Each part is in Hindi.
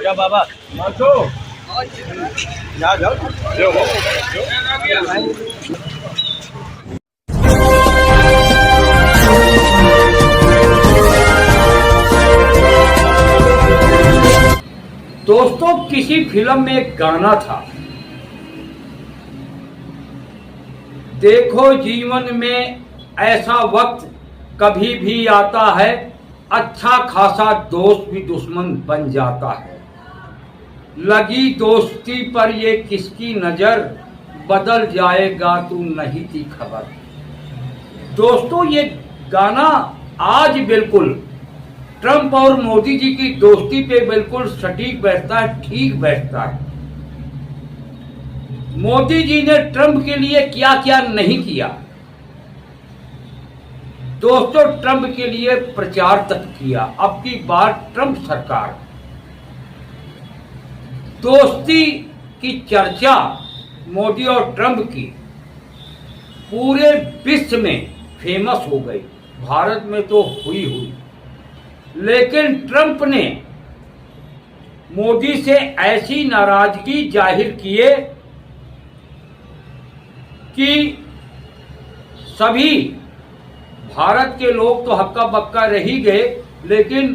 या बाबा जाओ दोस्तों, किसी फिल्म में एक गाना था, देखो जीवन में ऐसा वक्त कभी भी आता है, अच्छा खासा दोस्त भी दुश्मन बन जाता है। लगी दोस्ती पर ये किसकी नजर, बदल जाएगा तू नहीं थी खबर। दोस्तों, ये गाना आज बिल्कुल ट्रंप और मोदी जी की दोस्ती पे बिल्कुल सटीक बैठता है, ठीक बैठता है। मोदी जी ने ट्रंप के लिए क्या क्या नहीं किया। दोस्तों, ट्रंप के लिए प्रचार तक किया। अब की बार ट्रंप सरकार दोस्ती की चर्चा मोदी और ट्रंप की पूरे विश्व में फेमस हो गई। भारत में तो हुई, लेकिन ट्रंप ने मोदी से ऐसी नाराजगी जाहिर किए कि सभी भारत के लोग तो हक्का बक्का रह ही गए, लेकिन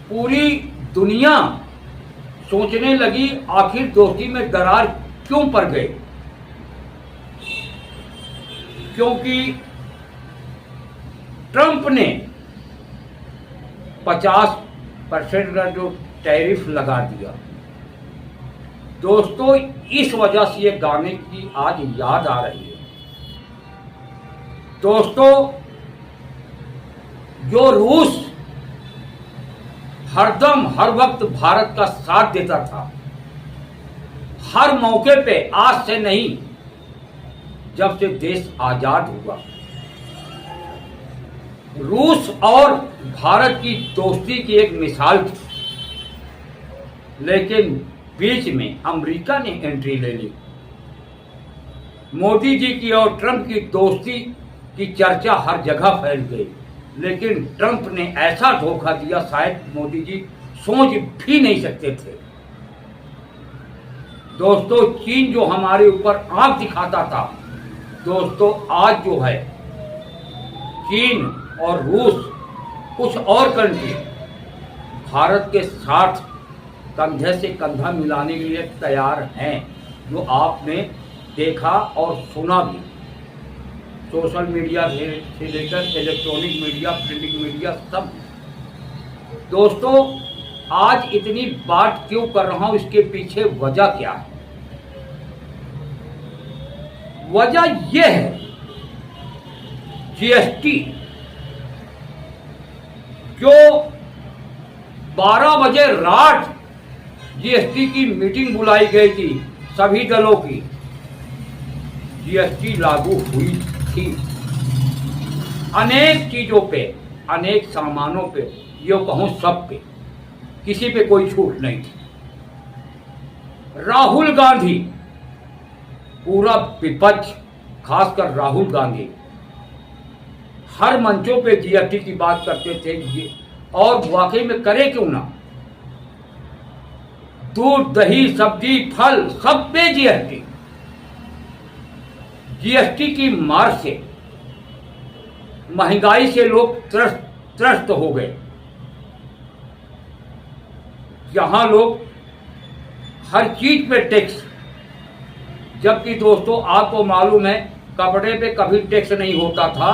पूरी दुनिया सोचने लगी आखिर दोस्ती में दरार क्यों पड़ गई। क्योंकि ट्रंप ने 50% का जो टैरिफ लगा दिया। दोस्तों, इस वजह से ये गाने की आज याद आ रही है। दोस्तों, जो रूस हरदम हर वक्त भारत का साथ देता था, हर मौके पे, आज से नहीं, जब से देश आजाद हुआ, रूस और भारत की दोस्ती की एक मिसाल थी। लेकिन बीच में अमेरिका ने एंट्री ले ली। मोदी जी की और ट्रंप की दोस्ती की चर्चा हर जगह फैल गई, लेकिन ट्रंप ने ऐसा धोखा दिया, शायद मोदी जी सोच भी नहीं सकते थे। दोस्तों, चीन जो हमारे ऊपर आंख दिखाता था, दोस्तों आज जो है चीन और रूस, कुछ और कंट्री भारत के साथ कंधे से कंधा मिलाने के लिए तैयार हैं, जो आपने देखा और सुना भी। सोशल मीडिया से लेकर इलेक्ट्रॉनिक मीडिया, प्रिंटिंग मीडिया, सब। दोस्तों, आज इतनी बात क्यों कर रहा हूं, इसके पीछे वजह क्या है? वजह यह है जीएसटी, जो 12 बजे रात जीएसटी की मीटिंग बुलाई गई थी, सभी दलों की। जीएसटी लागू हुई थी अनेक चीजों पे, अनेक सामानों पे, यो कहूं सब पे, किसी पे कोई छूट नहीं थी। राहुल गांधी, पूरा विपक्ष, खासकर राहुल गांधी, हर मंचों पे जीएसटी की बात करते थे, और वाकई में करे क्यों ना। दूध, दही, सब्जी, फल, सब पे जीएसटी। जीएसटी की मार से, महंगाई से लोग त्रस्त हो गए। जहां लोग हर चीज पे टैक्स, जबकि दोस्तों आपको मालूम है कपड़े पे कभी टैक्स नहीं होता था,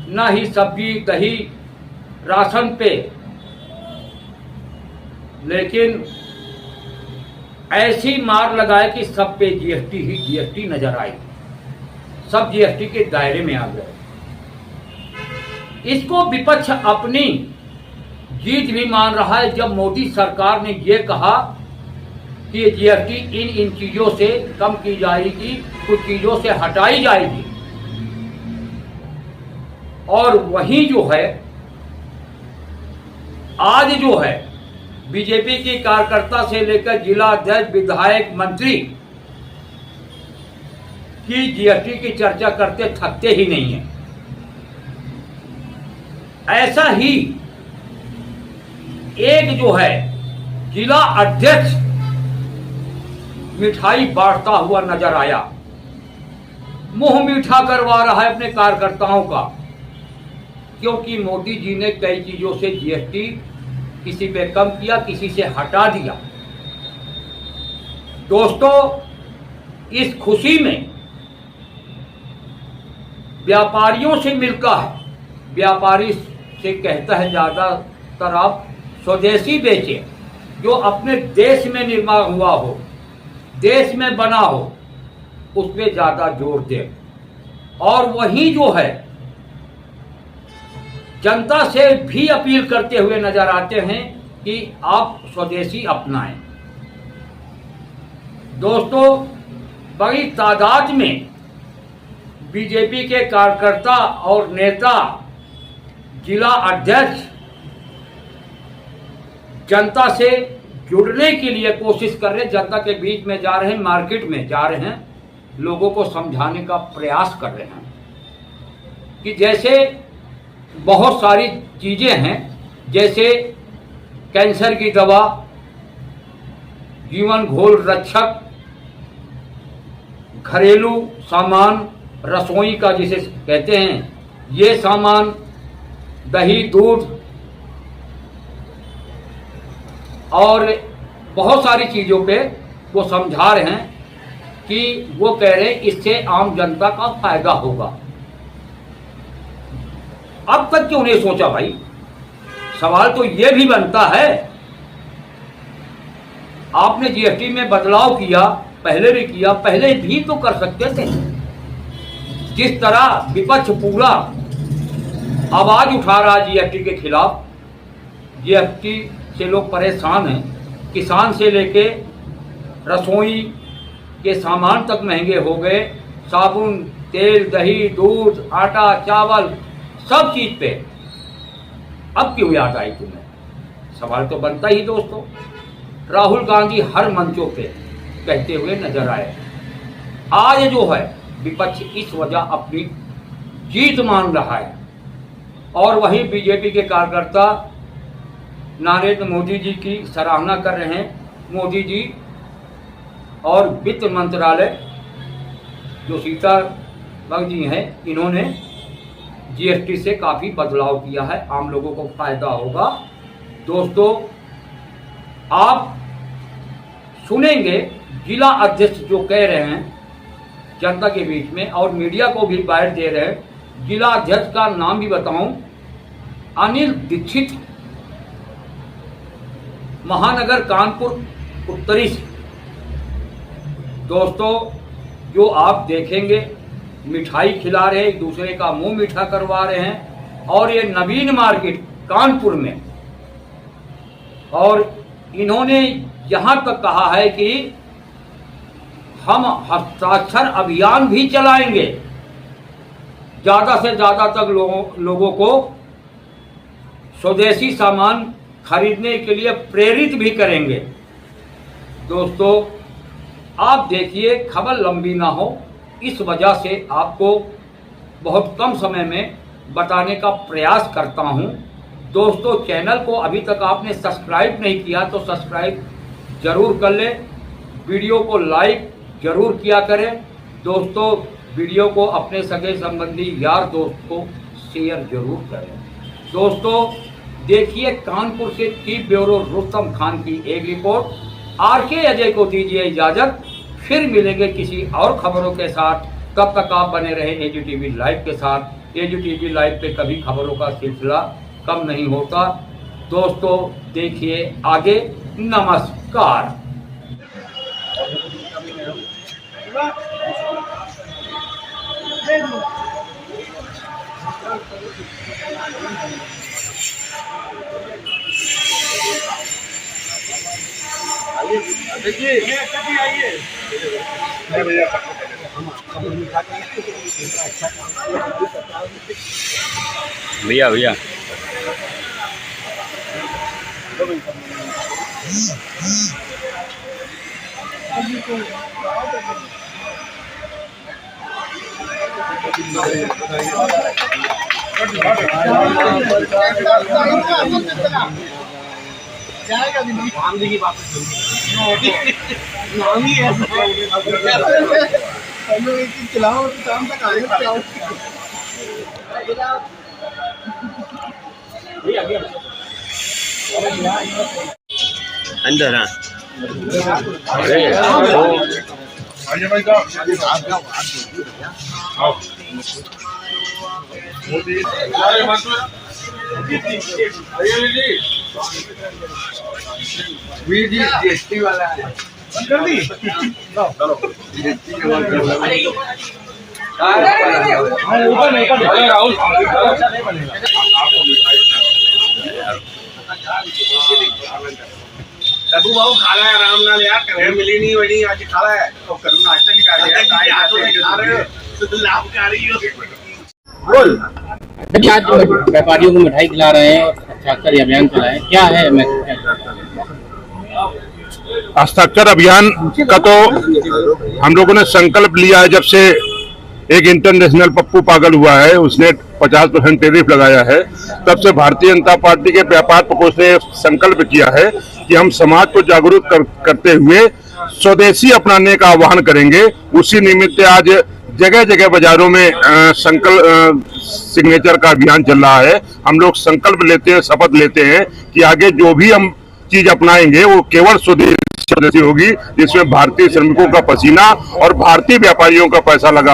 ना ही सब्जी, दही, राशन पे। लेकिन ऐसी मार लगाए कि सब पे जीएसटी ही जीएसटी नजर आई, सब जीएसटी के दायरे में आ गए। इसको विपक्ष अपनी जीत भी मान रहा है, जब मोदी सरकार ने ये कहा कि जीएसटी इन चीजों से कम की जाएगी, कुछ चीजों से हटाई जाएगी। और वहीं जो है, आज जो है बीजेपी की कार्यकर्ता से लेकर जिला अध्यक्ष, विधायक, मंत्री, कि जीएसटी की चर्चा करते थकते ही नहीं है। ऐसा ही एक जो है जिला अध्यक्ष मिठाई बांटता हुआ नजर आया, मुंह मीठा करवा रहा है अपने कार्यकर्ताओं का, क्योंकि मोदी जी ने कई चीजों से जीएसटी किसी पे कम किया, किसी से हटा दिया। दोस्तों, इस खुशी में व्यापारियों से मिलता है, व्यापारी से कहता है ज्यादातर आप स्वदेशी बेचे, जो अपने देश में निर्माण हुआ हो, देश में बना हो, उस पर ज्यादा जोर दे। और वही जो है जनता से भी अपील करते हुए नजर आते हैं कि आप स्वदेशी अपनाएं। दोस्तों, बड़ी तादाद में बीजेपी के कार्यकर्ता और नेता, जिला अध्यक्ष जनता से जुड़ने के लिए कोशिश कर रहे हैं, जनता के बीच में जा रहे हैं, मार्केट में जा रहे हैं, लोगों को समझाने का प्रयास कर रहे हैं कि जैसे बहुत सारी चीजें हैं, जैसे कैंसर की दवा, जीवन घोल रक्षक, घरेलू सामान, रसोई का जिसे कहते हैं, ये सामान, दही, दूध और बहुत सारी चीजों पे वो समझा रहे हैं कि वो कह रहे हैं इससे आम जनता का फायदा होगा। अब तक क्यों नहीं सोचा भाई? सवाल तो ये भी बनता है, आपने जीएसटी में बदलाव किया, पहले भी किया, पहले भी तो कर सकते थे। जिस तरह विपक्ष पूरा आवाज उठा रहा जीएसटी के खिलाफ, जीएसटी से लोग परेशान हैं, किसान से लेके रसोई के सामान तक महंगे हो गए, साबुन, तेल, दही, दूध, आटा, चावल, सब चीज पे। अब क्यों याद आई तुम्हें? सवाल तो बनता ही दोस्तों। राहुल गांधी हर मंचों पे कहते हुए नजर आए। आज जो है विपक्ष इस वजह अपनी जीत मान रहा है, और वही बीजेपी के कार्यकर्ता नरेंद्र मोदी जी की सराहना कर रहे हैं। मोदी जी और वित्त मंत्रालय जो सीतारमण जी हैं, इन्होंने जीएसटी से काफी बदलाव किया है, आम लोगों को फायदा होगा। दोस्तों, आप सुनेंगे जिला अध्यक्ष जो कह रहे हैं जनता के बीच में, और मीडिया को भी बाइट दे रहे हैं। जिला अध्यक्ष का नाम भी बताऊं, अनिल दीक्षित, महानगर कानपुर उत्तरी से। दोस्तों, जो आप देखेंगे मिठाई खिला रहे, एक दूसरे का मुंह मीठा करवा रहे हैं, और ये नवीन मार्केट कानपुर में, और इन्होंने यहां तक कहा है कि हम हस्ताक्षर अभियान भी चलाएंगे, ज्यादा से ज्यादा तक लोगों को स्वदेशी सामान खरीदने के लिए प्रेरित भी करेंगे। दोस्तों, आप देखिए, खबर लंबी ना हो, इस वजह से आपको बहुत कम समय में बताने का प्रयास करता हूं। दोस्तों, चैनल को अभी तक आपने सब्सक्राइब नहीं किया तो सब्सक्राइब जरूर कर लें, वीडियो को लाइक जरूर किया करें। दोस्तों, वीडियो को अपने सगे संबंधी यार दोस्त को शेयर जरूर करें। दोस्तों, देखिए कानपुर से चीफ ब्यूरो रुस्तम खान की एक रिपोर्ट। आरके अजय को दीजिए इजाजत, फिर मिलेंगे किसी और खबरों के साथ। तब तक आप बने रहे एजीटीवी लाइव के साथ। एजीटीवी लाइव पे कभी खबरों का सिलसिला कम नहीं होता। दोस्तों, देखिए आगे। नमस्कार। देखिए भैया भैया अंदर हाँ आइए भाई साहब जीएसटी वाला है डब्बू बाबू खाला है आराम नाल यार करे मिली नहीं वही आज खाला है तो करूँ नाश्ता निकाल दिया काय आटो में खा रहे हो लाभकारी हो बोल। देखिए आज व्यापारियों को मिठाई खिला रहे हैं और हस्ताक्षर अभियान चलाए, क्या है हस्ताक्षर अभियान का तो हम लोगों ने संकल्प लिया है। जब से एक इंटरनेशनल पप्पू पागल हुआ है, उसने 50% टैरिफ लगाया है, तब से भारतीय जनता पार्टी के व्यापार प्रकोष्ठ ने संकल्प किया है कि हम समाज को जागरूक करते हुए स्वदेशी अपनाने का आह्वान करेंगे। उसी निमित्त आज जगह जगह बाजारों में संकल्प सिग्नेचर का अभियान चल रहा है। हम लोग संकल्प लेते हैं, शपथ लेते हैं कि आगे जो भी हम चीज अपनाएंगे वो केवल स्वदेशी होगी, जिसमें भारतीय श्रमिकों का पसीना और भारतीय व्यापारियों का पैसा लगा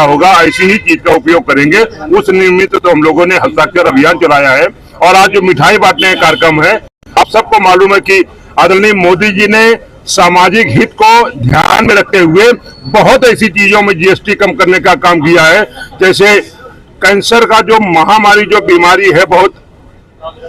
होगा। ऐसी ही चीज का उपयोग करेंगे। उस निमित्त तो हम लोगों ने हस्ताक्षर अभियान चलाया है। और आज जो मिठाई बांटने का कार्यक्रम है, आप सबको मालूम है कि आदरणीय मोदी जी ने सामाजिक हित को ध्यान में रखते हुए बहुत ऐसी चीजों में जीएसटी कम करने का काम किया है। जैसे कैंसर का जो महामारी, जो बीमारी है, बहुत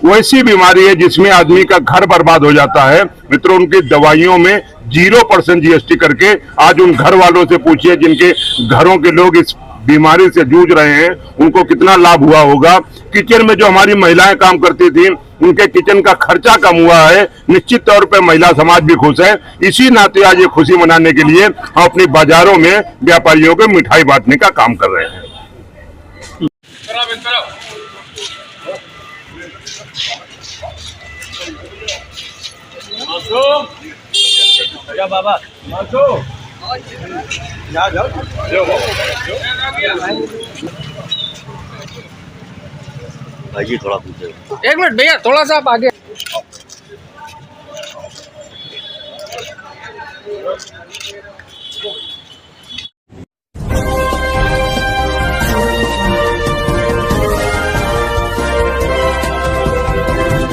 वैसी बीमारी है जिसमें आदमी का घर बर्बाद हो जाता है। मित्रों, उनकी दवाइयों में 0% जीएसटी करके आज उन घर वालों से पूछिए जिनके घरों के लोग इस बीमारी से जूझ रहे हैं, उनको कितना लाभ हुआ होगा। किचन में जो हमारी महिलाएं काम करती थी, उनके किचन का खर्चा कम हुआ है। निश्चित तौर पर महिला समाज भी खुश है। इसी नाते आज ये खुशी मनाने के लिए हम अपनी बाजारों में व्यापारियों को मिठाई बांटने का काम कर रहे हैं। बाबा जाओ भाई जी थोड़ा पीछे। एक मिनट भैया, थोड़ा सा आप आगे।